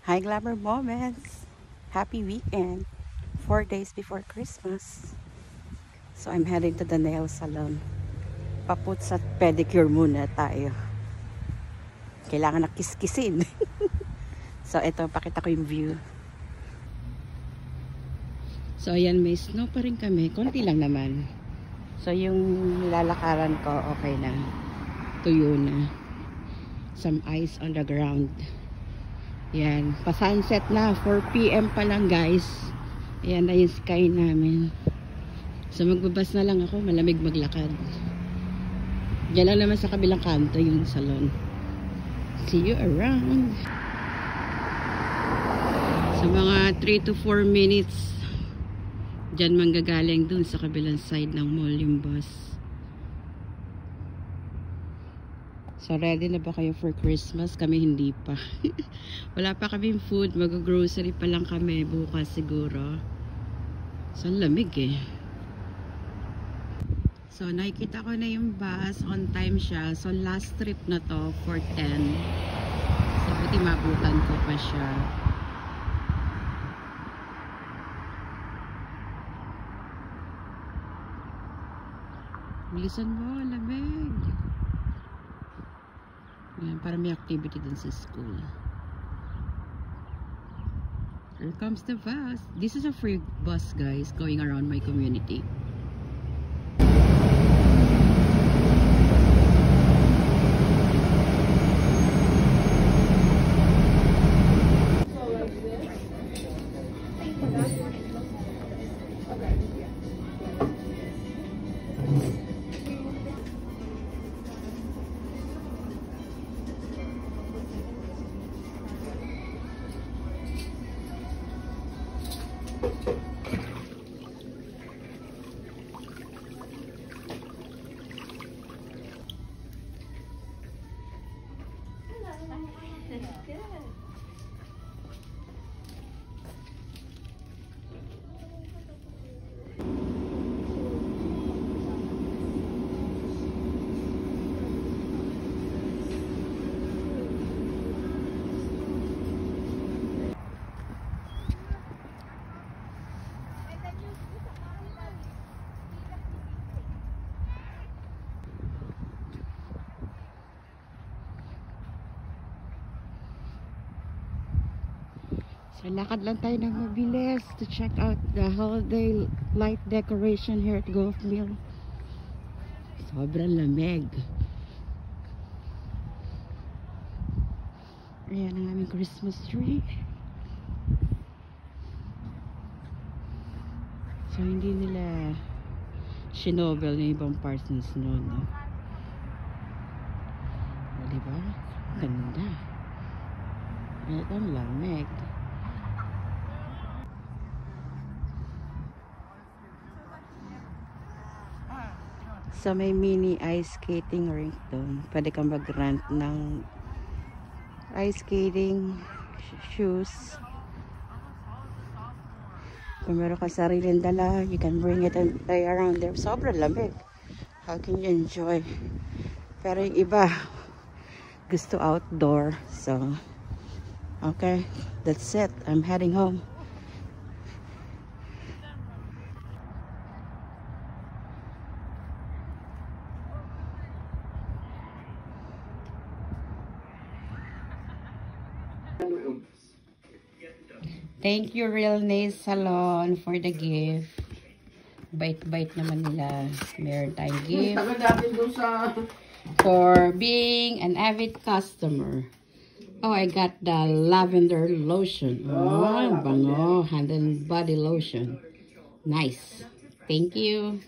Hi Glamour Moments! Happy weekend! 4 days before Christmas. So I'm heading to the nail salon. Paputs at pedicure muna tayo. Kailangan na kiskisin. So ito, pakita ko yung view. So ayan, may snow pa rin kami. Konti lang naman. So yung lalakaran ko, okay na. Tuyo na. Some ice on the ground. Yan, pa-sunset na, 4 PM pa lang guys. Ayan na yung sky namin. So magbabas na lang ako, malamig maglakad. Diyan lang naman sa kabilang kanto yung salon. See you around. Sa mga 3 to 4 minutes, diyan manggagaling dun sa kabilang side ng mall yung bus. So, ready na ba kayo for Christmas? Kami hindi pa. Wala pa kaming food. Mag-grocery pa lang kami bukas siguro. So, lamig eh. So, nakikita ko na yung bus. On time siya. So, last trip na to for 10. So, buti mabutan ko pa siya. Bilisan mo, lamig. Ayan, para may activity din sa school. Here comes the bus. This is a free bus, guys, going around my community. So, lakad lang tayo ng mabilis to check out the holiday light decoration here at Gulf Mill. Sobrang lamig. Ayan ang aming Christmas tree. So, hindi nila shinovel yung ibang parts ng snow, no? O, diba? Ganda. At ang lamig. So, may mini ice skating rink doon. Pwede kang mag-rent ng ice skating shoes. Kung meron ka sariling dala, you can bring it and play around there. Sobrang lamig. How can you enjoy? Pero yung iba, gusto outdoor. So, okay. That's it. I'm heading home. Thank you, Real Nails Salon, for the gift. Bait-bait naman nila. Meron tayong gift for being an avid customer. Oh, I got the lavender lotion. Oh, bango. Hand and body lotion. Nice. Thank you.